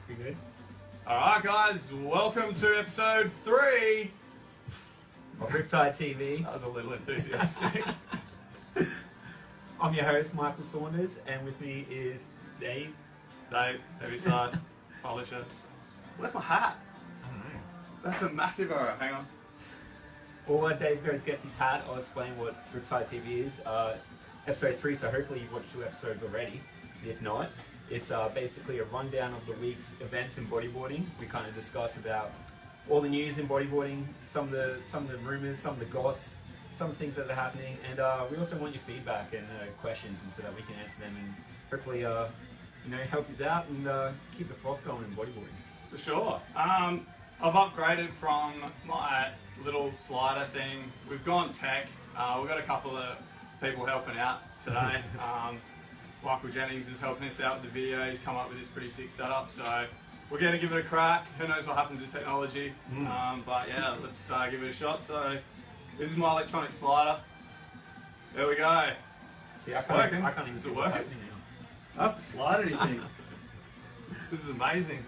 Pretty good. Alright guys, welcome to episode 3 of Riptide TV. That was a little enthusiastic. I'm your host, Michael Saunders, and with me is Dave. Dave, heavy side, polisher. Where's my hat? I don't know. That's a massive error, hang on. While Dave goes gets his hat, I'll explain what Riptide TV is. Episode 3, so hopefully you've watched 2 episodes already. If not, it's basically a rundown of the week's events in bodyboarding. We kind of discuss about all the news in bodyboarding, some of the rumours, some of the goss, some of the things that are happening, and we also want your feedback and questions, and so that we can answer them and hopefully help you out and keep the froth going in bodyboarding. For sure. I've upgraded from my little slider thing. We've gone tech. We've got a couple of people helping out today. Michael Jennings is helping us out with the video. He's come up with this pretty sick setup, so we're going to give it a crack. Who knows what happens with technology? But yeah, let's give it a shot. So this is my electronic slider. There we go. See, I can't even Is it see what's working? happening now. I have to slide anything. This is amazing.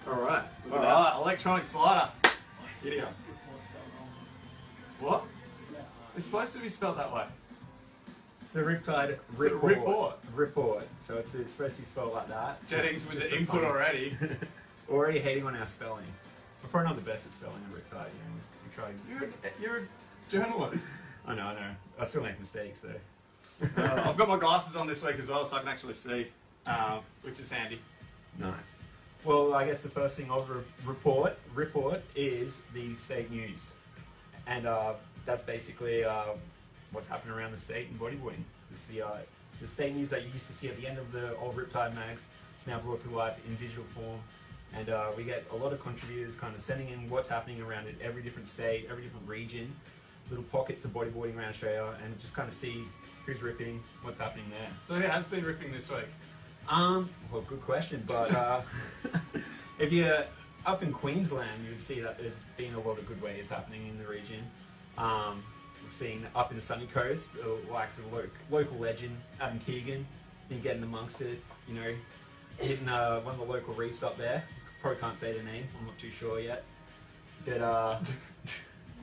Alright. Alright, electronic slider. Giddy up. What? It's supposed to be spelled that way. It's the Riptide Report. So it's supposed to be spelled like that. Jennings with just the for input fun. already. Already hating on our spelling. We're probably not the best at spelling in Riptide. We try. You're a journalist. I know. I still make mistakes though. I've got my glasses on this week as well, so I can actually see, which is handy. Nice. Well, I guess the first thing of report is the state news, and that's basically what's happening around the state in bodyboarding. It's the state news that you used to see at the end of the old Riptide mags. It's now brought to life in digital form, and we get a lot of contributors kind of sending in what's happening around in every different state, every different region, little pockets of bodyboarding around Australia, and just kind of see who's ripping, what's happening there. So who has been ripping this week? Well, good question, but if you're up in Queensland, you would see that there's been a lot of good waves happening in the region. We've seen up in the sunny coast, the likes of local legend Adam Keegan, been getting amongst it, hitting one of the local reefs up there. Probably can't say the name, I'm not too sure yet. But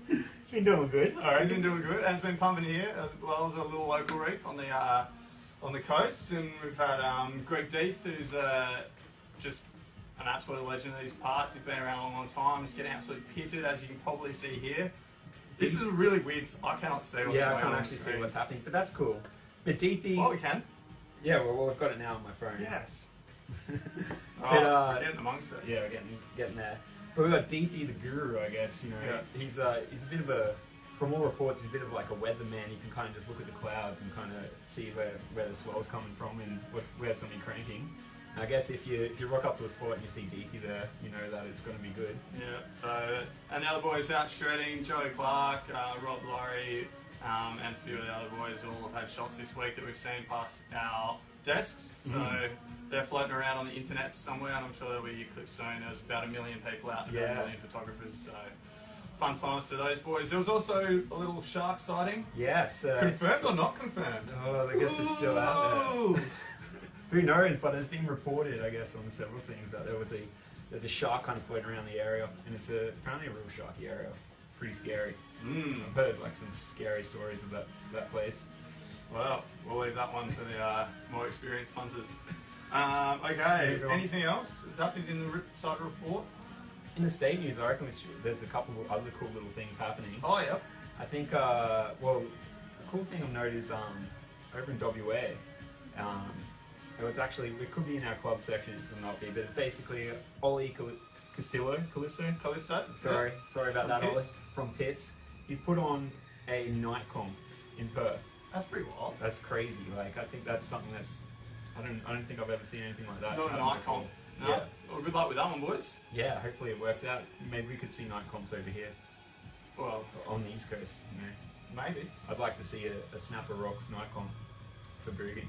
it's been doing good. He's been doing good. Has been pumping here as well as a little local reef on the coast, and we've had Greg Deeth, who's just an absolute legend of these parts. He's been around a long time. He's getting absolutely pitted, as you can probably see here. This is really weird. I cannot see what's going on. Yeah, I can't actually see what's happening, but that's cool. But Deethy... Oh, we can? Yeah, well, I've got it now on my phone. Yes. But, getting amongst it. Yeah, we're getting there. But we've got Deethy the guru, I guess. Yeah. He's a bit of a... From all reports, he's a bit of like a weatherman. You can kind of just look at the clouds and kind of see where the swell's coming from and where it's going to be cranking. And I guess if you rock up to a spot and you see Deethy there, you know that it's going to be good. Yeah, so, and the other boys out shredding, Joe Clarke, Rob Laurie, and a few of the other boys all have had shots this week that we've seen past our desks. So they're floating around on the internet somewhere, and I'm sure there'll be clips soon. There's about 1 million people out there, 1 million photographers, so fun times for those boys. There was also a little shark sighting. Yes. Confirmed or not confirmed? Oh, I guess it's still out there. Who knows, but it's been reported, I guess, on several things that there's a shark kind of floating around the area, and it's apparently a real sharky area. Pretty scary. I've heard like some scary stories of that place. Well, we'll leave that one for the more experienced punters. Okay, anything else that's happened in the Riptide report? In the state news, I reckon there's a couple of other cool little things happening. Oh, yeah. I think, well, a cool thing I've noted is over in WA, it could be in our club section, it will not be, but it's basically Ollie Callisto. Sorry about that, Ollie. From Pitts. He's put on a night comp in Perth. That's pretty wild. That's crazy. Like, I think that's something that's, I don't think I've ever seen anything like that. Not a night comp. No. Yeah. Well, good luck with that one, boys. Yeah, hopefully it works out. Maybe we could see night comps over here. Well, on the East Coast, maybe. I'd like to see a Snapper Rocks night comp for Boogie.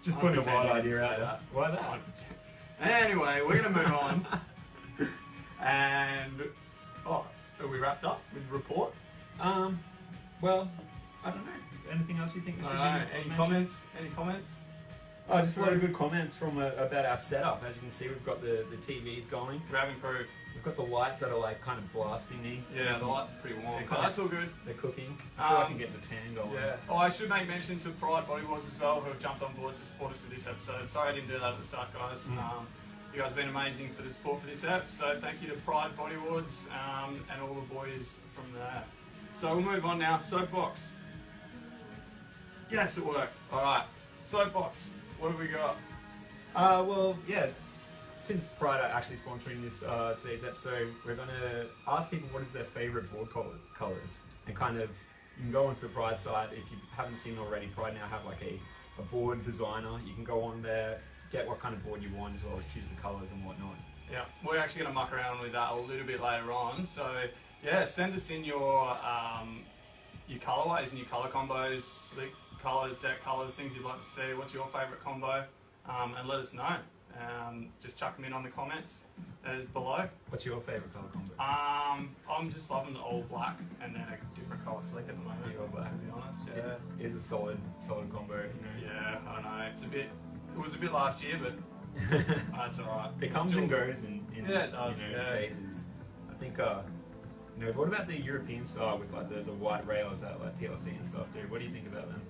Just putting a wild idea out there. Why that? Anyway, we're going to move on. And, are we wrapped up with the report? Well, I don't know. Anything else you think we should Any comments? Oh, just a lot of good comments from about our setup. As you can see, we've got the TVs going. We have improved. We've got the lights that are like kind of blasting me. Yeah, the lights are pretty warm, but that's all good. They're cooking. I feel like I can get the tan going. Yeah. Oh, I should make mention to Pride Bodyboards as well, who have jumped on board to support us for this episode. Sorry I didn't do that at the start, guys. You guys have been amazing for the support for this ep. So thank you to Pride Bodyboards and all the boys from there. So we'll move on now. Soapbox. Yes, it worked. All right. Soapbox. What have we got? Well, yeah. Since Pride are actually sponsoring this today's episode, we're going to ask people what is their favourite board colours, and kind of you can go onto the Pride site if you haven't seen already. Pride now have like a board designer. You can go on there, get what kind of board you want, as well as choose the colours and whatnot. Yeah, we're actually going to muck around with that a little bit later on. So yeah, send us in your colourways and your colour combos, the colours, deck colours, things you'd like to see. What's your favourite combo? And let us know. Just chuck them in on the comments below. What's your favourite colour combo? I'm just loving the all black and then a different colour slick at the moment. The all black, to be honest. Yeah. It is a solid combo. You know. Yeah, I know. It was a bit last year, but that's alright. It comes and goes in yeah, it does, phases. I think what about the European style with like the white rails that like PLC and stuff, dude? What do you think about them?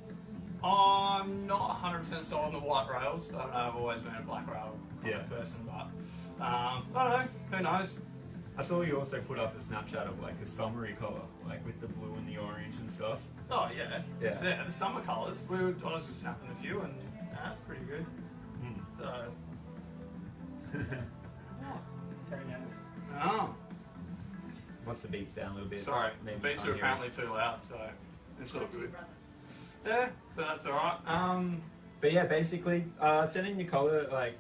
I'm not 100% sold on the white rails. I don't know, I've always been a black rail person, but I don't know, who knows? I saw you also put up a Snapchat of like a summery colour, like with the blue and the orange and stuff. Oh yeah, the summer colours. I was just snapping a few, and that's pretty good. So, oh, once the beats down a little bit. Sorry, the beats are apparently too loud, so it's all good. Yeah, but that's alright. But yeah, basically, send in your colour,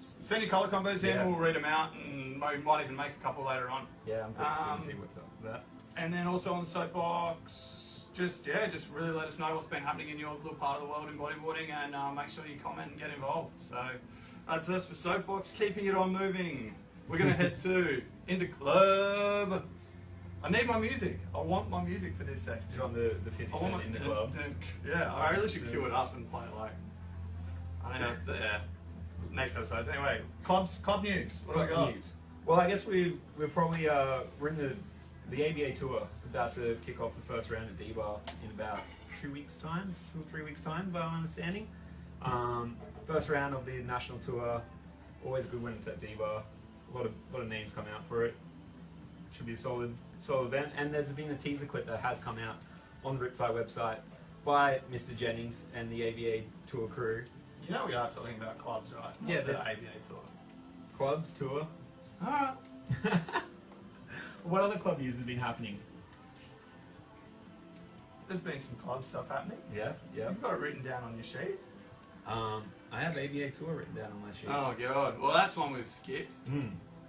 send your colour combos in, we'll read them out, and we might even make a couple later on. Yeah, I'm pretty see what's up with that. And then also on the Soapbox, just really let us know what's been happening in your little part of the world in bodyboarding, and make sure you comment and get involved. So that's us for Soapbox, keeping it on moving. We're going to head into club. I need my music. I want my music for this section. You want the 50 Cent in the club? Yeah, I really should cue it up and play it like, I don't know, next episode. Anyway, club news. What do we got? News. Well, I guess we're probably we're in the ABA tour, about to kick off the first round at D-Bar in about 2 weeks' time, 2 or 3 weeks' time, by my understanding. First round of the national tour, always good when it's at D-Bar. A lot of names come out for it. Should be a solid event. And there's been a teaser clip that has come out on the Riptide website by Mr. Jennings and the ABA tour crew. You know we are talking about clubs, right? Yeah, the ABA tour. Clubs tour. Alright. What other club news has been happening? There's been some club stuff happening. Yeah. You've got it written down on your sheet. I have ABA tour written down on my sheet. Oh god. Well, that's one we've skipped.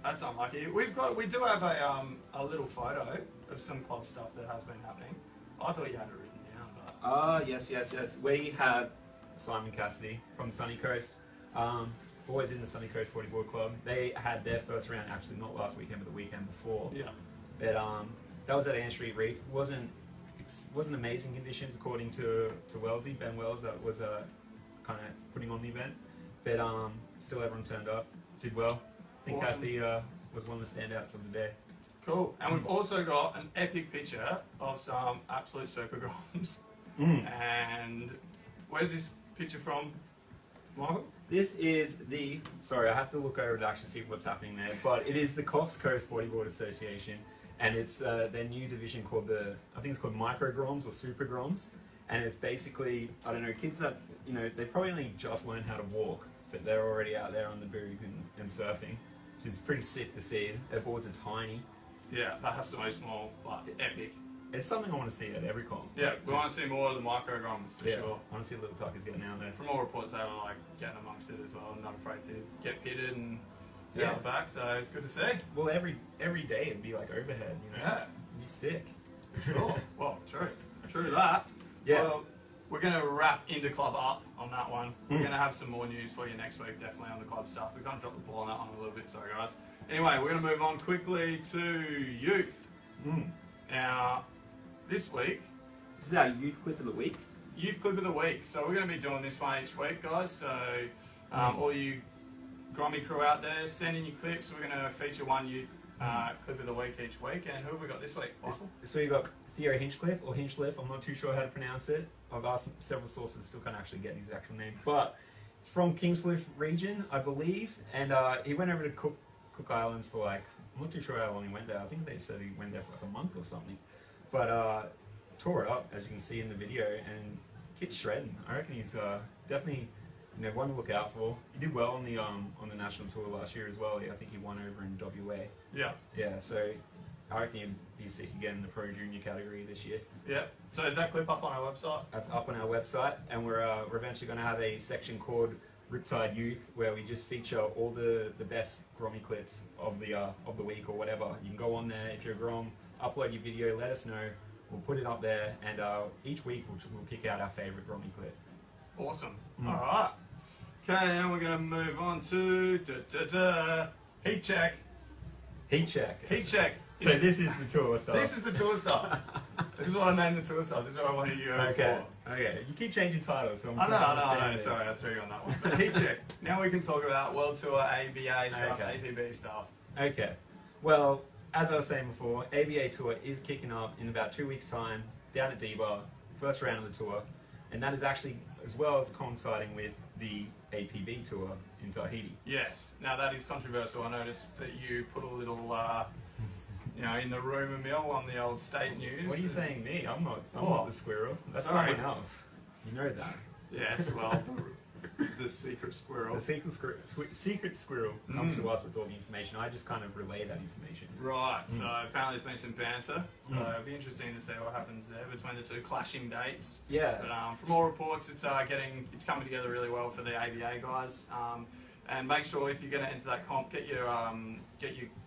That's unlucky. We do have a little photo of some club stuff that has been happening. I thought you had it written down, but Yes. We have Simon Cassidy from Sunny Coast. Always in the Sunny Coast Bodyboard Club. They had their first round actually not last weekend but the weekend before. Yeah. But that was at Ann Street Reef. Wasn't amazing conditions according to Wellesley, Ben Wells, that was kind of putting on the event. But still everyone turned up, did well. I think Awesome. Cassidy was one of the standouts of the day. Cool. And we've also got an epic picture of some absolute super Gromz. And where's this picture from, Michael? This is sorry, I have to look over to actually see what's happening there, but it is the Coffs Coast Bodyboard Association, and it's their new division called I think it's called Micro Gromz or Super Gromz, and it's basically, I don't know, kids that, they probably only just learned how to walk, but they're already out there on the boob and surfing, which is pretty sick to see. Their boards are tiny. Yeah, that has to be small, but epic. It's something I want to see at every comp. Yeah, we want to see more of the micro Gromz for sure. I want to see little tuckers getting out there. From all reports, they were getting amongst it as well, not afraid to get pitted and get out the back, so it's good to see. Well, every day it'd be like overhead, Yeah. It'd be sick. Sure. Well, true that. Yeah. Well, we're going to wrap into club up on that one. We're going to have some more news for you next week, definitely on the club stuff. We kind of dropped the ball on that one a little bit, sorry guys. Anyway, we're going to move on quickly to youth. Now, this week... This is our youth clip of the week. youth clip of the week. So we're going to be doing this one each week, guys. So all you Grommy crew out there, send in your clips. We're going to feature one youth clip of the week each week. And who have we got this week, Michael? So you got Theo Hinchliffe, or Hinchliffe, I'm not too sure how to pronounce it. I've asked several sources, still can't actually get his actual name. But it's from Kingscliff region, I believe. And he went over to Cook Islands for like, I'm not too sure how long he went there. I think they said he went there for like a month or something. But tore it up, as you can see in the video, and kid's shredding. I reckon he's definitely, you know, one to look out for. He did well on the national tour last year as well. I think he won over in WA. Yeah. Yeah, so I reckon he'd be sick again in the Pro Junior category this year. Yeah. So is that clip up on our website? That's up on our website, and we're eventually going to have a section called Riptide Youth, where we just feature all the best Grommy clips of the week or whatever. You can go on there if you're a Grom, upload your video, let us know. We'll put it up there, and each week we'll pick out our favourite Grommy clip. Awesome. All right. Okay, and we're going to move on to heat check. Heat check. Heat check. So this is the tour stuff. This is the tour stuff. This is what I named the tour stuff. This is what I want to hear you okay. Okay. You keep changing titles, so I'm I know. Sorry, I threw you on that one. But heat check. Now we can talk about World Tour, ABA stuff, APB stuff. Okay. Well, as I was saying before, ABA Tour is kicking up in about 2 weeks' time down at D-Bar, first round of the tour, and that is actually as well as coinciding with the APB Tour in Tahiti. Yes. Now that is controversial. I noticed that you put a little, in the rumour mill on the old state news. What are you saying, me? I'm not the squirrel. That's someone else. You know that. Yes. Well, the secret squirrel. The secret squirrel comes to us with all the information. I just kind of relay that information. Right. So apparently there's been some banter. So it'll be interesting to see what happens there between the two clashing dates. Yeah. But from all reports, it's coming together really well for the ABA guys. And make sure if you're going to enter that comp, get your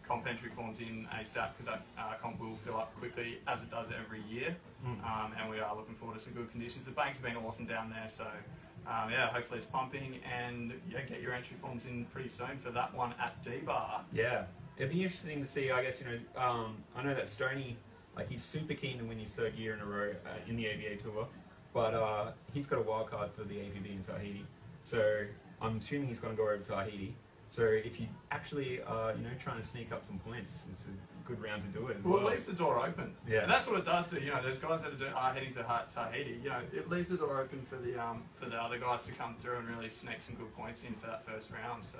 comp entry forms in ASAP, because that comp will fill up quickly, as it does every year. And we are looking forward to some good conditions. The banks have been awesome down there, so hopefully it's pumping, and get your entry forms in pretty soon for that one at D-Bar. Yeah, it'd be interesting to see. I guess I know that Stoney, he's super keen to win his third year in a row in the ABA Tour, but he's got a wild card for the APB in Tahiti, so I'm assuming he's going to go over to Tahiti. So if you actually trying to sneak up some points, it's a good round to do it. Well, it leaves the door open. Yeah, and that's what it does to those guys that are heading to Tahiti. It leaves the door open for the other guys to come through and really sneak some good points in for that first round. So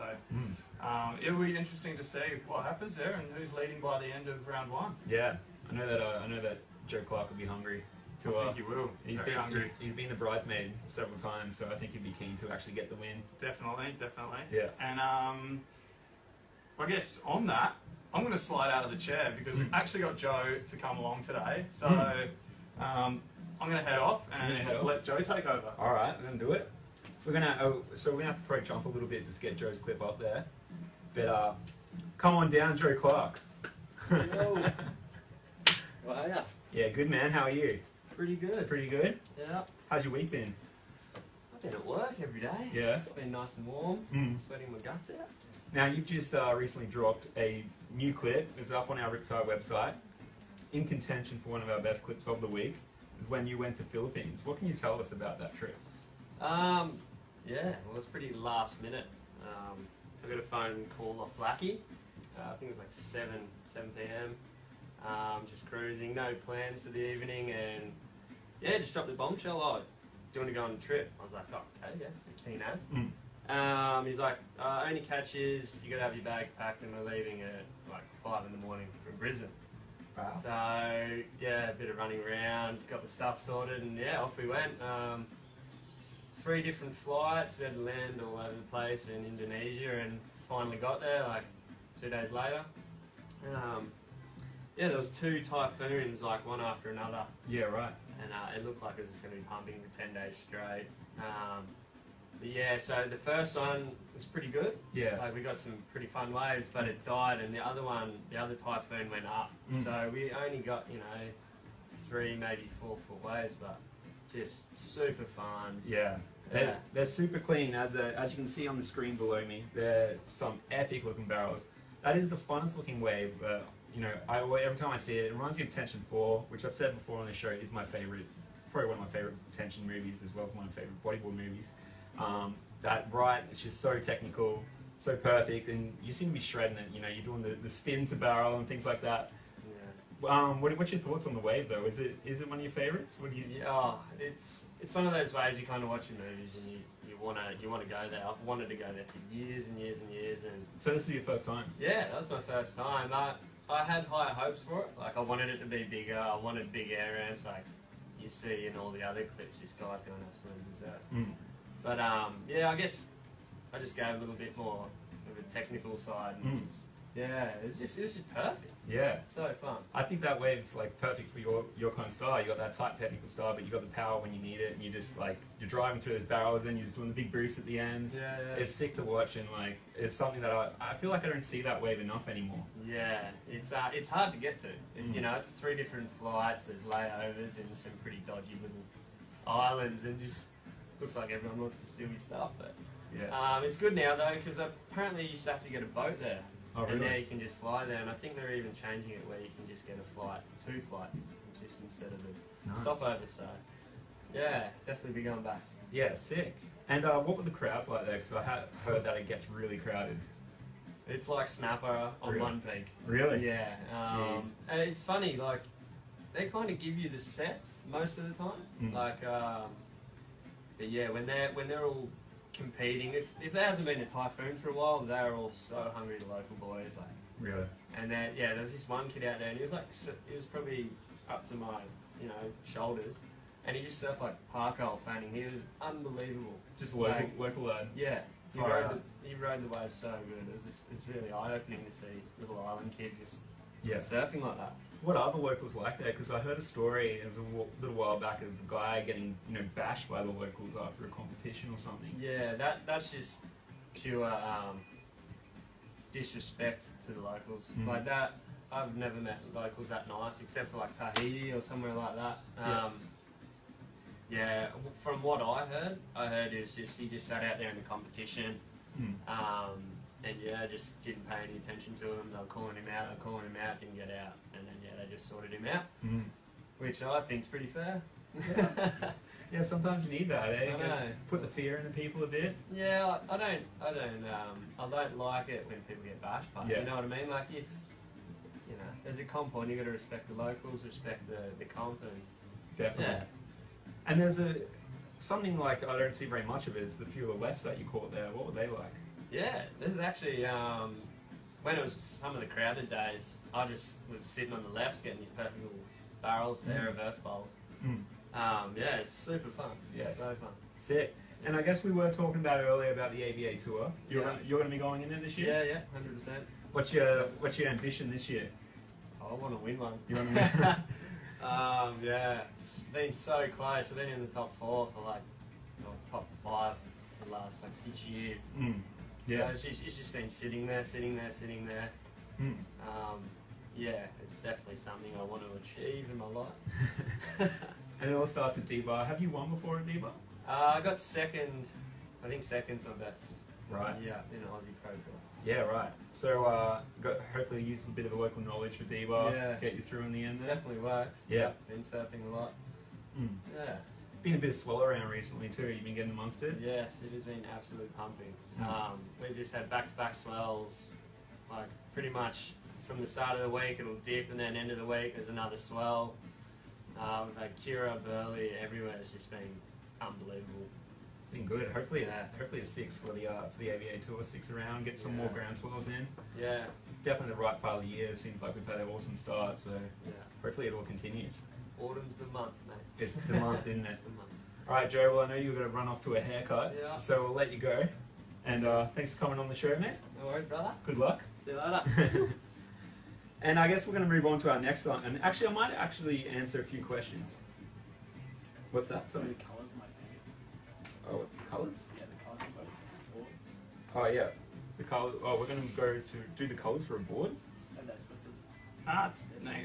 it'll be interesting to see what happens there and who's leading by the end of round one. Yeah, I know that Joe Clarke will be hungry. I think he will. He's been the bridesmaid several times, so I think he'd be keen to actually get the win. Definitely. Yeah. And I guess on that, I'm going to slide out of the chair because we've actually got Joe to come along today. So I'm going to head off and let Joe take over. All right, we're going to do it. We're going to have to probably jump a little bit just to get Joe's clip up there. But come on down, Joe Clarke. Hello. How are ya? Yeah, good man. How are you? Pretty good. Pretty good? Yeah. How's your week been? I've been at work every day. Yeah. It's been nice and warm. Sweating my guts out. Now, you've just recently dropped a new clip. It's up on our Riptide website. In contention for one of our best clips of the week is when you went to Philippines. What can you tell us about that trip? Well, it was pretty last minute. I got a phone call off Lucky. I think it was like 7 p.m. Just cruising, no plans for the evening, and just dropped the bombshell. Oh, do you want to go on a trip? I was like, oh, okay, yeah, keen as. He's like, only catch is you got to have your bags packed, and we're leaving at like 5 in the morning from Brisbane. Wow. So a bit of running around, got the stuff sorted, and off we went. 3 different flights. We had to land all over the place in Indonesia, and finally got there like 2 days later. There was 2 typhoons, like one after another. Yeah, right. And it looked like it was just going to be pumping for 10 days straight. So the first one was pretty good. Yeah. Like we got some pretty fun waves, but it died, and the other typhoon went up. So we only got 3, maybe 4 foot waves, but just super fun. Yeah. They're super clean, as you can see on the screen below me. They're some epic looking barrels. That is the funnest looking wave. Every time I see it, it reminds me of Tension 4, which I've said before on the show is my favourite probably one of my favorite tension movies as well as one of my favorite bodyboard movies. That ride, it's just so technical, so perfect, and you seem to be shredding it. You know, you're doing the spin to barrel and things like that. Yeah. What's your thoughts on the wave though? Is it one of your favorites? What do you? Yeah, it's one of those waves you kind of watch in movies and you wanna go there. I've wanted to go there for years and years and years, and So this is your first time? yeah, that was my first time. I had higher hopes for it. Like I wanted it to be bigger. I wanted big air ramps, like you see in all the other clips. This guy's going absolutely berserk. But yeah, I guess I just gave a little bit more of a technical side. And it was just perfect. Yeah. So fun. I think that wave's like perfect for your kind of style. You got that tight technical style, but you got the power when you need it, and you just like you're driving through those barrels, and you're just doing the big boost at the ends. Yeah. It's sick to watch, and like it's something that I feel like I don't see that wave enough anymore. Yeah, it's hard to get to. You know, it's 3 different flights. There's layovers and some pretty dodgy little islands, and just looks like everyone wants to steal your stuff. But Yeah. it's good now though, because apparently you used to have to get a boat there. Oh, And really? now you can just fly there, and I think they're even changing it where you can just get a flight, 2 flights, just instead of the Nice. stopover. So, yeah, definitely be going back. Yeah, sick. And what were the crowds like there? Because I had heard that it gets really crowded. It's like Snapper on Really? one peak. Really? Yeah. Jeez. And it's funny, like, they kind of give you the sets most of the time. Like, but yeah, when they're all competing, if there hasn't been a typhoon for a while, they're all so hungry, the local boys, like. Really? And then yeah, there was this one kid out there, and he was like, he was probably up to my, shoulders, and he just surfed like parkour fanning. He was unbelievable. Just Like, local lad. Yeah, he Far rode out. the wave so good. It's really eye opening to see little island kid just Yeah. surfing like that. What are the locals like there? Because I heard a story, it was a little while back, of a guy getting bashed by the locals after a competition or something. Yeah, that's just pure disrespect to the locals. Like that, I've never met locals that nice, except for like Tahiti or somewhere like that. Yeah, from what I heard it was just he just sat out there in the competition, and yeah, just didn't pay any attention to him. They were calling him out, didn't get out, and then yeah, they just sorted him out, which I think's pretty fair. Yeah, sometimes you need that, eh? I know. Put the fear into people a bit. Yeah, I don't like it when people get bashed, but you know what I mean. Like if there's a comp on, you got to respect the locals, respect the comp, and Definitely. yeah. And there's something like I don't see very much of it, is the few of the lefts that you caught there. What were they like? Yeah, this is actually when it was some of the crowded days. I just was sitting on the left, getting these perfect little barrels, air reverse bowls. Yeah, it's super fun. Yes. So fun. Sick. And I guess we were talking about earlier about the ABA tour. You're going to be going in there this year. Yeah, 100%. What's your ambition this year? I want to win one. You want to? Yeah, it's been so close. I've been in the top 4 for like top 5 for the last like 6 years. Yeah. So it's just been sitting there. Yeah, it's definitely something I want to achieve in my life. And it all starts with D-Bar. Have you won before at D-Bar? I got second. I think second's my best. Right. Yeah, in an Aussie Pro Tour. Yeah, right. So hopefully use a bit of the local knowledge for D-Bar, Yeah. get you through in the end there. Definitely works. Yeah. Been surfing a lot. Yeah. Been a bit of swell around recently too. You've been getting amongst it. Yes, it has been absolute pumping. We've just had back-to-back swells, like pretty much from the start of the week it'll dip, and then end of the week there's another swell. We've had Kira, Burley, everywhere. It's just been unbelievable. It's been good. Hopefully it sticks for the ABA tour, sticks around, get some more ground swells in. Yeah. Definitely the right part of the year. It seems like we've had an awesome start, so hopefully it all continues. Autumn's the month, mate. It's the month, isn't it? It's the month. All right, Joe. Well, I know you're going to run off to a haircut, so we'll let you go. And thanks for coming on the show, mate. No worries, brother. Good luck. See you later. And I guess we're going to move on to our next one. And actually, I might actually answer a few questions. What's that? Sorry. The colours might be. Oh, colours? Yeah, the colours of both. Oh, yeah. The colour. Oh, we're going to go to do the colours for a board. And that's supposed to.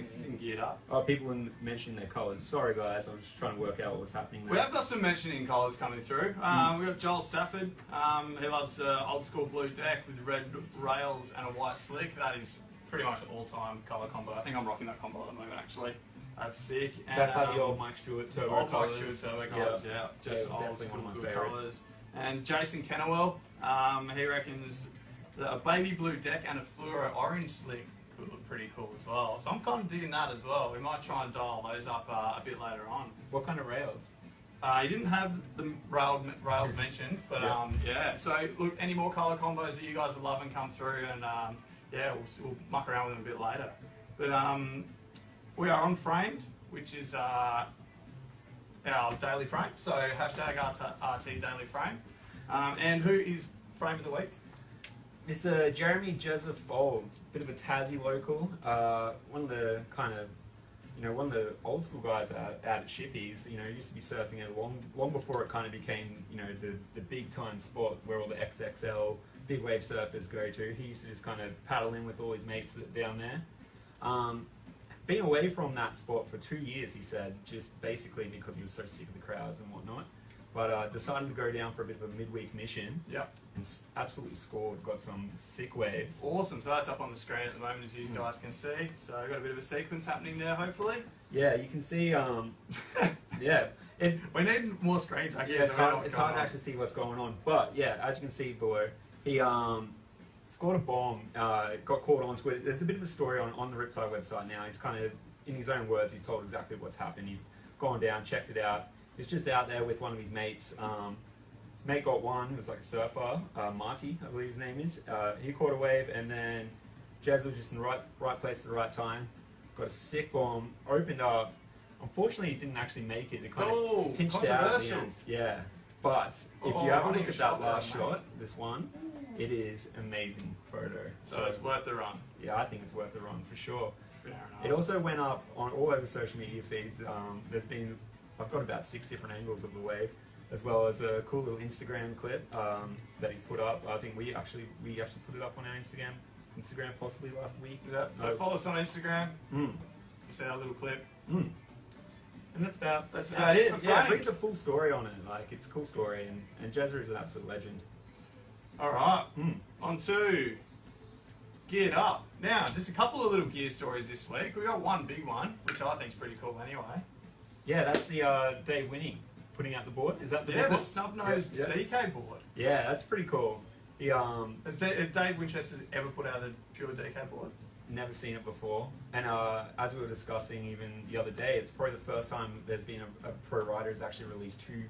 It's geared up. Oh, people mentioning their colours. Sorry, guys. I was just trying to work out what was happening there. We have got some mentioning colours coming through. We've got Joel Stafford. He loves the old school blue deck with red rails and a white slick. That is pretty much an all-time colour combo. I think I'm rocking that combo at the moment, actually. That's sick. And, That's like the old Mike Stewart turbo old Mike colours. Stewart turbo colours, yeah. Just Yeah, old definitely school one of my good favourites. colours. And Jason Kennewell, he reckons that a baby blue deck and a fluoro orange slick could look pretty cool as well. So I'm kind of digging that as well. We might try and dial those up a bit later on. What kind of rails? He didn't have the rails mentioned, but yeah. So look, any more colour combos that you guys are loving come through, and yeah, we'll muck around with them a bit later. But we are on Framed, which is our daily frame. So hashtag RT Daily Frame. And who is Frame of the Week? Mr. Jeremy Joseph Faulds, bit of a Tassie local. One of the kind of, one of the old school guys out at Shippies. He used to be surfing it long before it kind of became, the big time sport where all the XXL big wave surfers go to. He used to just kind of paddle in with all his mates down there. Been away from that sport for 2 years, he said, just basically because he was so sick of the crowds and whatnot. But decided to go down for a bit of a midweek mission. Yep. And absolutely scored. Got some sick waves. Awesome. So that's up on the screen at the moment, as you guys can see. So I've got a bit of a sequence happening there, hopefully. Yeah, you can see. Yeah. We need more screens back here. Yeah, so it's hard to actually see what's going on. But yeah, as you can see below, he scored a bomb. Got caught onto it. There's a bit of a story on the Riptide website now. He's kind of, in his own words, he's told exactly what's happened. He's gone down, checked it out. He's just out there with one of his mates. His mate got one. He was like a surfer, Marty, I believe his name is. He caught a wave, and then Jazz was just in the right place at the right time. Got a sick bomb, opened up. Unfortunately, he didn't actually make it. It kind of pinched out at the end. Yeah, but if you have a look at that last shot, this one, it is amazing photo. So it's worth the run. Yeah, I think it's worth the run for sure. Fair enough. It also went up on all over social media feeds. I've got about 6 different angles of the wave, as well as a cool little Instagram clip that he's put up. I think we actually put it up on our Instagram possibly last week. Yeah. So follow us on Instagram. Mm. You see our little clip. Mm. And that's about it. it. Yeah, read the full story on it. Like, it's a cool story, and Jazzer is an absolute legend. All right. On to Geared Up. Now, just a couple of little gear stories this week. We got one big one, which I think is pretty cool anyway. Yeah, that's the Dave Winning putting out the board. Is that the the board? snub-nosed DK board. Yeah, that's pretty cool. He Has Dave Winchesters ever put out a pure DK board? never seen it before, and as we were discussing even the other day, it's probably the first time there's been a pro rider who's actually released 2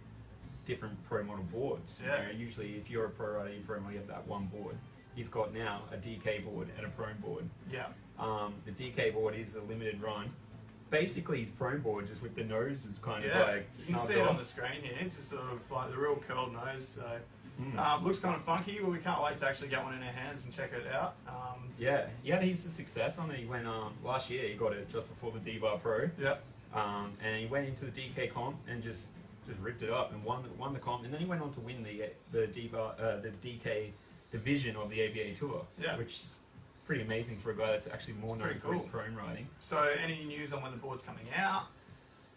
different pro model boards. Yeah. Usually, if you're a pro rider, you probably have that one board. He's got now a DK board and a prone board. Yeah. The DK board is a limited run. Basically, his prone board, just with the nose is kind of like You can snubbed see it on off. the screen here. It's just sort of like the real curled nose. So looks kind of funky. Well, we can't wait to actually get one in our hands and check it out. Yeah, he had heaps of success on it. He went last year. He got it just before the D-Bar Pro. Yep. And he went into the DK comp and just ripped it up and won the comp. And then he went on to win the DK division of the ABA Tour. Yeah. Which is pretty amazing for a guy that's actually more known for his prone riding. So, any news on when the board's coming out?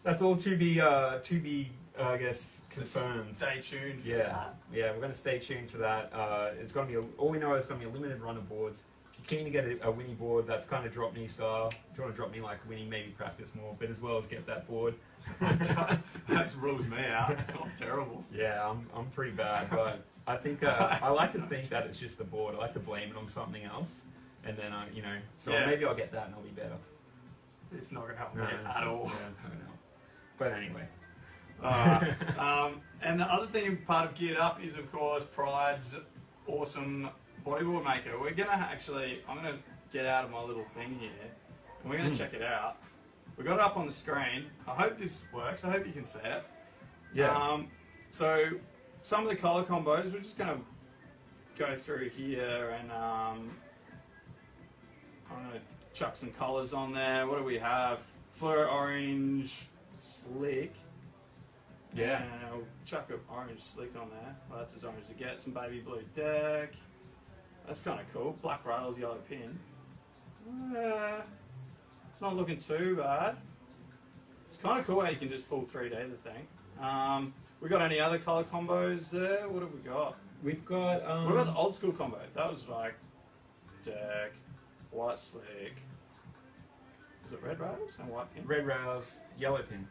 That's all to be I guess confirmed. Stay tuned. For Yeah, that. yeah, we're going to stay tuned for that. It's going to be all we know is going to be a limited run of boards. If you're keen to get a Winnie board, that's kind of drop knee style. If you want to drop me like Winnie, maybe practice more, but as well as get that board. That's ruled me out. I'm terrible. Yeah, I'm pretty bad, but I think I like to think that it's just the board. I like to blame it on something else, and then maybe I'll get that and I'll be better. It's not going to help No, me it's at not- all. Yeah, it's not gonna help. But anyway. And the other thing, part of Geared Up, is of course Pride's awesome bodyboard maker. I'm going to get out of my little thing here, and we're going to check it out. We got it up on the screen. I hope this works. I hope you can see it. Yeah. So some of the colour combos, we're just going to go through here, and I'm going to chuck some colours on there. What do we have? Fluoro orange slick. Yeah. And I'll chuck an orange slick on there. Well, that's as orange as it gets. Some baby blue deck. That's kind of cool. Black rails, yellow pin. It's not looking too bad. It's kind of cool how you can just full 3D the thing. We got any other colour combos there? What have we got? We've got What about the old school combo? That was like deck, white slick, Is it red rails and white pin? Red rails, yellow pin.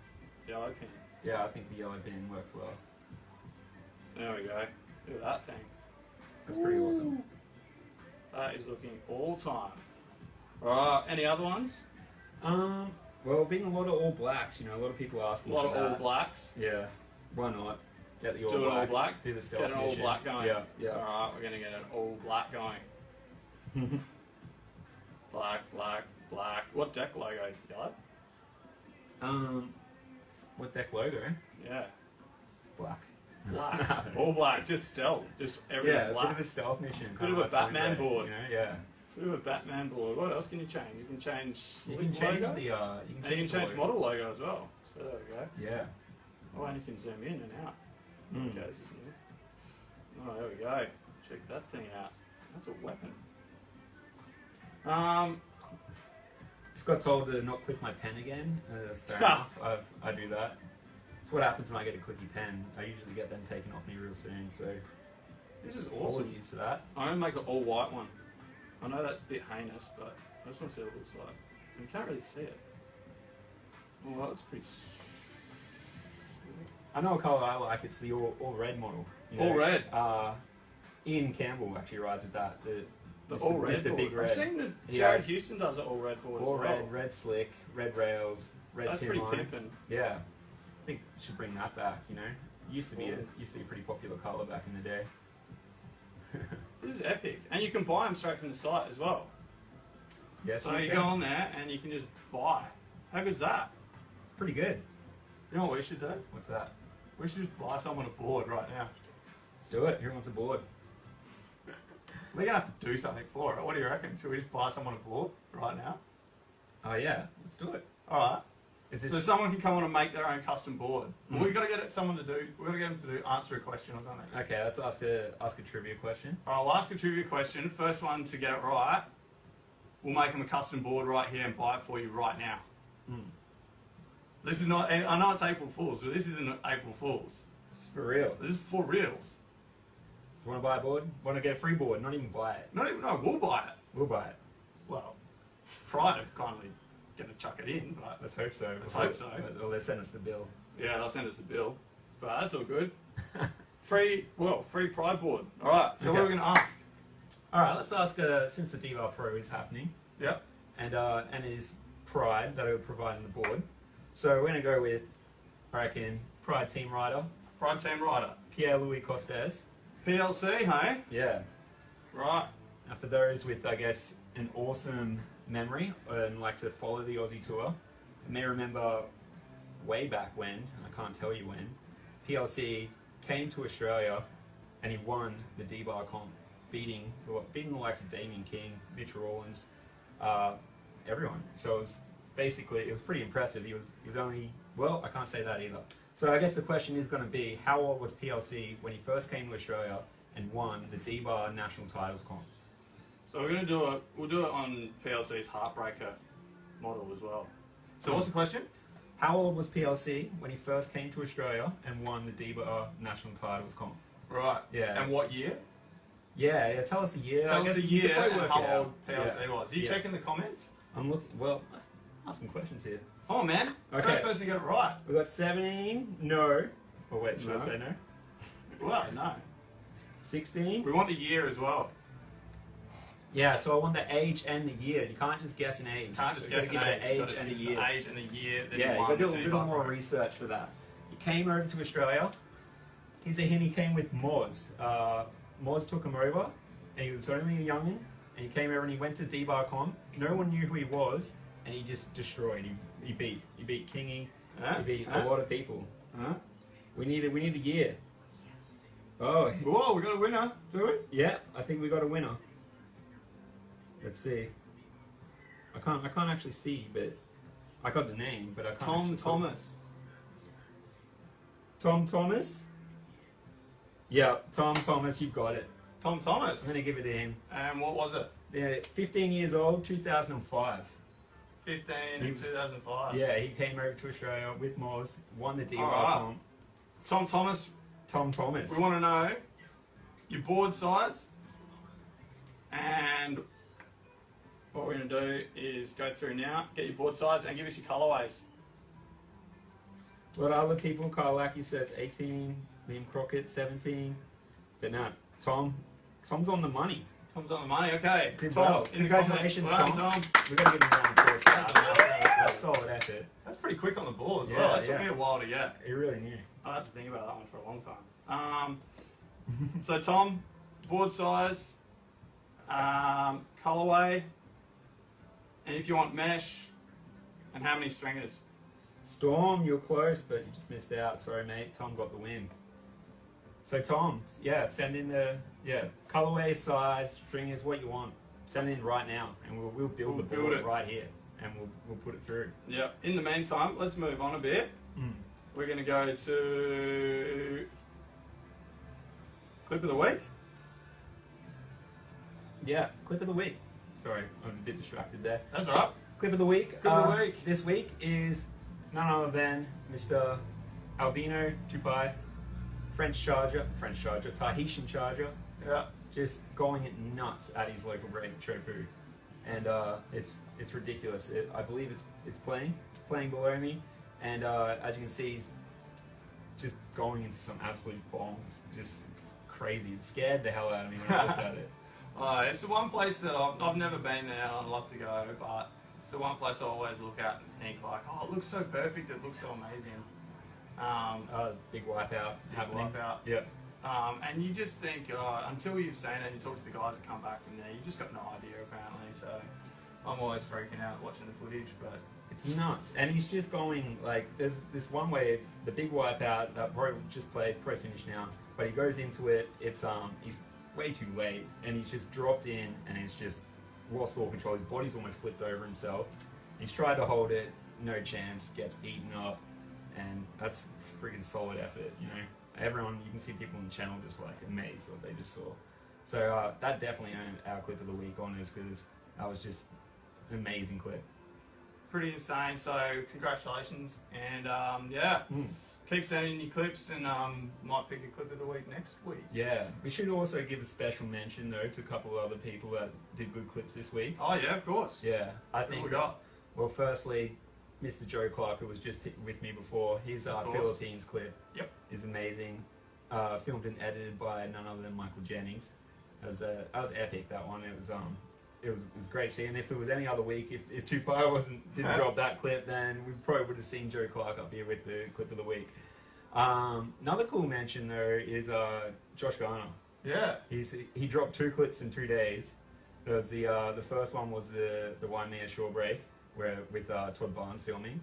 Yellow pin. Yeah, I think the yellow pin works well. There we go. Look at that thing. That's pretty awesome. That is looking all time. Alright, any other ones? Well, being a lot of all blacks, you know, a lot of people A asking lot for of all that. blacks. Yeah, why not? Get the all Do an black. all black. Do the stealth Get an all mission. black going. Yeah, yeah. Alright, we're going to get an all black going. Black, black, black. What deck logo? Yellow? What deck logo? Yeah. Black. Black. All black. Just stealth. Just everything Yeah, a black. bit of a stealth mission. Bit kinda of a like Batman Point Break, board. You know, yeah. Bit of a Batman board. What else can you change? You can change You sleek can change logo. the. You And you can change the logo. model logo as well. So there we go. Yeah. Oh, and you can zoom in and out. Mm. There it goes, isn't it? Oh, there we go. Check that thing out. That's a weapon. Just got told to not click my pen again. Fair enough. I do that. It's what happens when I get a clicky pen. I usually get them taken off me real soon. So This is awesome. apologies for that. I'm going to make an all white one. I know that's a bit heinous, but I just want to see what it looks like. You can't really see it. Oh, that looks pretty. I know a colour I like. It's the all red model. You know? All red. Ian Campbell actually rides with that. The Mr. all red Mr. board. Big Red. I've seen that He Jared has Houston does an all red board all as well. red, red slick, red rails, red That's tin pretty line. pimpin'. Yeah, I think we should bring that back. You know, used to be a pretty popular colour back in the day. This is epic. And you can buy them straight from the site as well. Yes, So you go on there and you can just buy. How good's that? It's pretty good. You know what we should do? What's that? We should just buy someone a board right now. Let's do it. Who wants a board? We're going to have to do something for it. What do you reckon? Should we just buy someone a board right now? Oh yeah, let's do it. Alright. Is this? So someone can come on and make their own custom board. Well, we've got to get someone to do, we've got to get them to answer a question or something. Okay, let's ask a trivia question. Alright, I'll ask a trivia question. First one to get it right, we'll make them a custom board right here and buy it for you right now. This is not, I know it's April Fool's, but this isn't April Fool's. It's for real. This is for reals. You want to buy a board? Want to get a free board? Not even buy it. Not even, no, we'll buy it. We'll buy it. Well, Pride have kindly going to chuck it in, but Let's hope so. Let's hope so. Or they send us the bill. yeah, they'll send us the bill. But that's all good. Free Pride board. Alright, so what are we Okay. going to ask? All right, let's ask. Since the D-Bar Pro is happening, Yep. and is Pride that are providing the board, so we're gonna go with, I reckon, Pride team rider Pride Team Rider. Pierre Louis Costes. PLC, hey? Yeah. Right. Now for those with, I guess, an awesome memory and like to follow the Aussie tour, you may remember way back when, I can't tell you when, PLC came to Australia and he won the D-Bar comp, beating the likes of Damien King, Mitch Rawlins, everyone. So it was pretty impressive. He was only, well, I can't say that either. So I guess the question is going to be, how old was PLC when he first came to Australia and won the D-Bar national titles comp? So we're going to we'll do it on PLC's Heartbreaker model as well. So what's the question? How old was PLC when he first came to Australia and won the D-Bar national titles comp? Right. Yeah. And what year? Yeah, tell us the year. Tell I us guess the you could year probably and work how it out. old PLC was. Are you Yeah. checking the comments? I'm looking, well, ask some questions here. Oh man, Okay. first person to get it right. We got 17, no. Oh wait, should I No. say no? Well, no. 16? We want the year as well. Yeah, so I want the age and the year. You can't just guess an age. You can't just You guess gotta an get age. the You've got to and the use year. the age and the year that Yeah, he you won got to do the a little D-Bar more Pro. research for that. He came over to Australia. He's a hint, he came with Moz. Moz took him over, and he was only a youngin', and he came over and he went to D-Bar Con. No one knew who he was, and he just destroyed. He beat Kingy. Huh? He beat Huh? a lot of people. Huh? We need a year. Oh, Whoa, we got a winner, do we? yeah, I think we got a winner. Let's see. I can't actually see, but I got the name, but I can't. Tom actually- Thomas. Tom Thomas? Yeah, Tom Thomas, you got it. Tom Thomas. I'm going to give it to him. And what was it? Yeah, 15 years old, 2005. 15 He in was- 2005. Yeah, he came over to Australia with Moz, won the D-Bar Alright. comp. Tom Thomas, Tom Thomas. we want to know your board size and what we're going to do is go through now, get your board size, and give us your colourways. What other people? Carl Lackey says 18, Liam Crockett 17. But no, Tom's on the money. Tom's on the money, okay. Did Tom, well. in the Congratulations, comments. Well done, Tom. We've got to give him a round of applause for that. That's solid effort. That's pretty quick on the ball as Yeah, well. That took yeah. me a while to get. He really knew. I had to think about that one for a long time. So Tom, board size, colourway, and if you want mesh, and how many stringers? Storm, you're close, but you just missed out. Sorry, mate. Tom got the win. So Tom, yeah, send in the colorway, size, stringers, what you want. Send it in right now, and we'll build the board right here, and we'll put it through. Yeah. In the meantime, let's move on a bit. We're going to go to clip of the week. Yeah, clip of the week. Sorry, I'm a bit distracted there. That's all right. Clip of the week. Clip of the week. This week is none other than Mr. Alvino Tupai, French charger, Tahitian charger, Yeah. just going nuts at his local break, Chopu, and it's ridiculous. I believe it's playing below me, and as you can see, he's just going into some absolute bombs, just crazy. It scared the hell out of me when I looked at it. It's the one place that I've never been there and I'd love to go, but it's the one place I always look at and think like, oh, it looks so perfect, it looks so amazing. Big wipeout happening. Yep. And you just think, until you've seen it and you talk to the guys that come back from there, you just got no idea apparently. So I'm always freaking out watching the footage, but it's nuts. And he's just going like, there's this one wave, the big wipeout that probably just played, probably finished now, but he goes into it. It's he's way too late, and he's just dropped in, and he's just lost all control. His body's almost flipped over himself. He's tried to hold it, no chance, gets eaten up, and that's freaking solid effort, you know. Everyone, you can see people on the channel just like amazed what they just saw. So that definitely earned our clip of the week on us, because that was just an amazing clip. pretty insane. So congratulations, and yeah. Keep sending your clips, and might pick a clip of the week next week. Yeah, we should also give a special mention though to a couple of other people that did good clips this week. Oh yeah, of course. Yeah, I Who think. we got? Well, firstly, Mr. Joe Clarke, who was just with me before, his Philippines clip is amazing. Filmed and edited by none other than Michael Jennings. That was epic. That one. It was great seeing. If it was any other week, if Tupai didn't drop that clip, then we probably would have seen Joe Clarke up here with the clip of the week. Another cool mention though is Josh Garner. Yeah. He dropped 2 clips in 2 days. There was the first one was the Waimea shore break with Todd Barnes filming,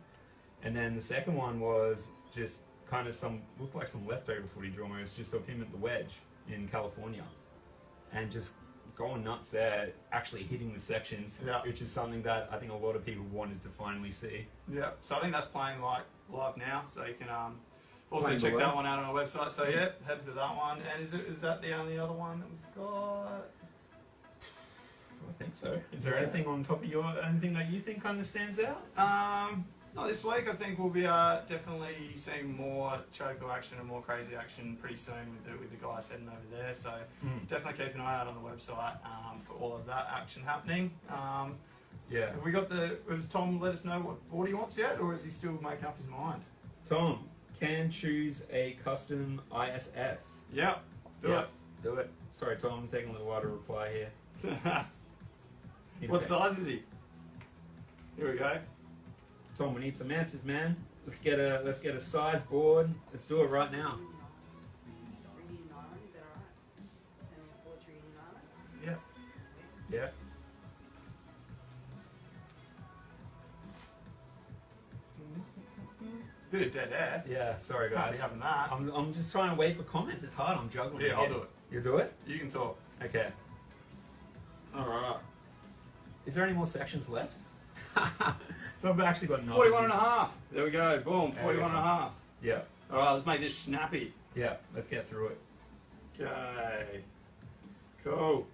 and then the second one was just kind of looked like some leftover footage almost, just of him at the wedge in California, and just going nuts there, actually hitting the sections, which is something that I think a lot of people wanted to finally see. Yeah, so I think that's playing like live now, so you can also check that one out on our website. So yeah, head to that one. And is that the only other one that we've got? I think so. Is there anything on top of anything that you think kind of stands out? Not this week. I think we'll be definitely seeing more choco action and more crazy action pretty soon with the guys heading over there. So definitely keep an eye out on the website for all of that action happening. Yeah. Have we got has Tom let us know what board he wants yet, or is he still making up his mind? Tom can choose a custom ISS. Yeah. Do it. Sorry, Tom. I'm taking a little while to reply here. it. What size is he? Here we go. Tom, we need some answers, man. Let's get a size board. Let's do it right now. Yeah. Yeah. Bit of dead air. Yeah. Sorry, Can't guys. be having that. I'm just trying to wait for comments. It's hard. I'm juggling. Yeah, I'll do it. You do it? You can talk. Okay. All right. Is there any more sections left? So I've actually got 41 and a half. There we go. Boom. 41 and a half. Yeah. All right. Let's make this snappy. Yeah. Let's get through it. Okay. Cool.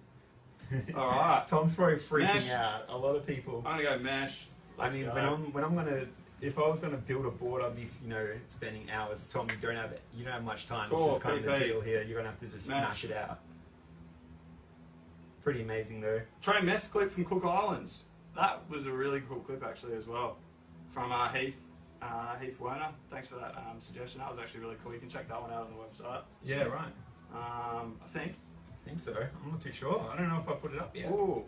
All right. Tom's probably freaking Mesh. out. A lot of people. I'm gonna go mesh. Let's I mean, go. if I was gonna build a board, I'd be spending hours. Tom, you don't have much time. Cool, This is kind of the PP. deal here. You're gonna have to just Mesh. smash it out. Pretty amazing though. Train mess clip from Cook Islands. That was a really cool clip actually as well. From Heath Werner. Thanks for that suggestion. That was actually really cool. You can check that one out on the website. Yeah, right. I think. I think so. I'm not too sure. I don't know if I put it up yet. Ooh,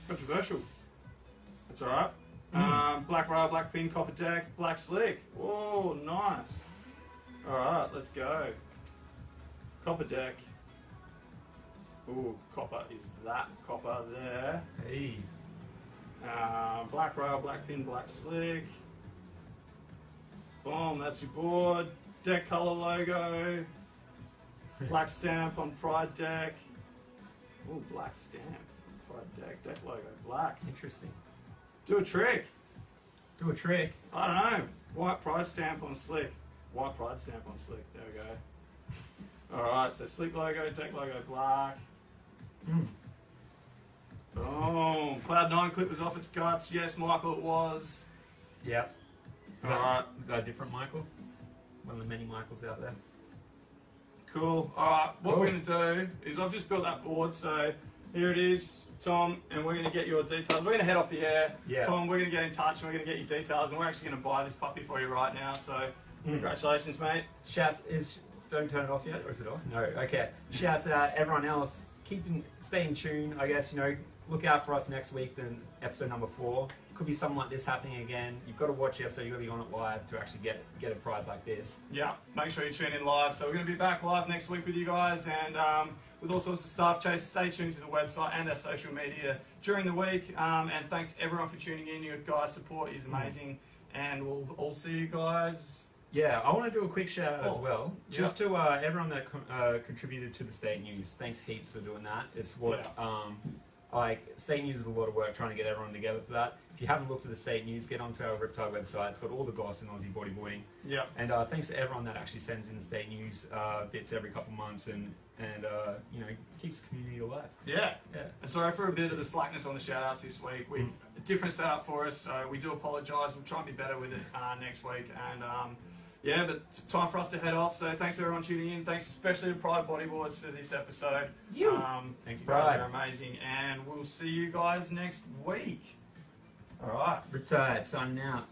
controversial. That's alright. Black rail, black pin, copper deck, black slick. Oh, nice. Alright, let's go. Copper deck. Ooh, copper is that copper there. Hey. Black rail, black pin, black slick. Boom, that's your board. Deck color logo. Black stamp on Pride deck. Ooh, black stamp. Pride deck, deck logo, black. Interesting. Do a trick. Do a trick. I don't know. White Pride stamp on slick. White Pride stamp on slick. There we go. Alright, so slick logo, deck logo, black. Boom. Cloud9 clip was off its guts. Yes, Michael, it was. Yep. Alright. Is that a different Michael? One of the many Michaels out there. Cool. Alright, what we're going to do is I've just built that board, so here it is, Tom, and we're going to get your details. We're going to head off the air. Yeah. Tom, we're going to get in touch and we're going to get your details, and we're actually going to buy this puppy for you right now, so congratulations, mate. Shouts don't turn it off yet, or is it off? No, okay. Shouts out everyone else. Stay in tune, I guess, look out for us next week, then episode number 4. Could be something like this happening again. You've got to watch the episode, you've got to be on it live to actually get a prize like this. Yeah, make sure you tune in live. So we're going to be back live next week with you guys, and with all sorts of stuff. Chase, stay tuned to the website and our social media during the week. And thanks everyone for tuning in. Your guys' support is amazing, and we'll all see you guys. Yeah, I want to do a quick shout out as well, just to everyone that contributed to the State News. Thanks heaps for doing that. It's what State News is a lot of work trying to get everyone together for that. If you haven't looked at the State News, get onto our Riptide website. It's got all the goss in Aussie bodyboarding. Yeah. And thanks to everyone that actually sends in the State News bits every couple months and keeps the community alive. Yeah. Yeah. And sorry for a bit of the slackness on the shout outs this week. A different setup for us, so we do apologise. We'll try and be better with it next week. And but it's time for us to head off. So thanks everyone tuning in. Thanks especially to Pride Bodyboards for this episode. Thanks, you guys Pride. are amazing, and we'll see you guys next week. All right. Riptide signing out.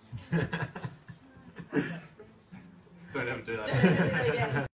Don't ever do that. Don't do that again.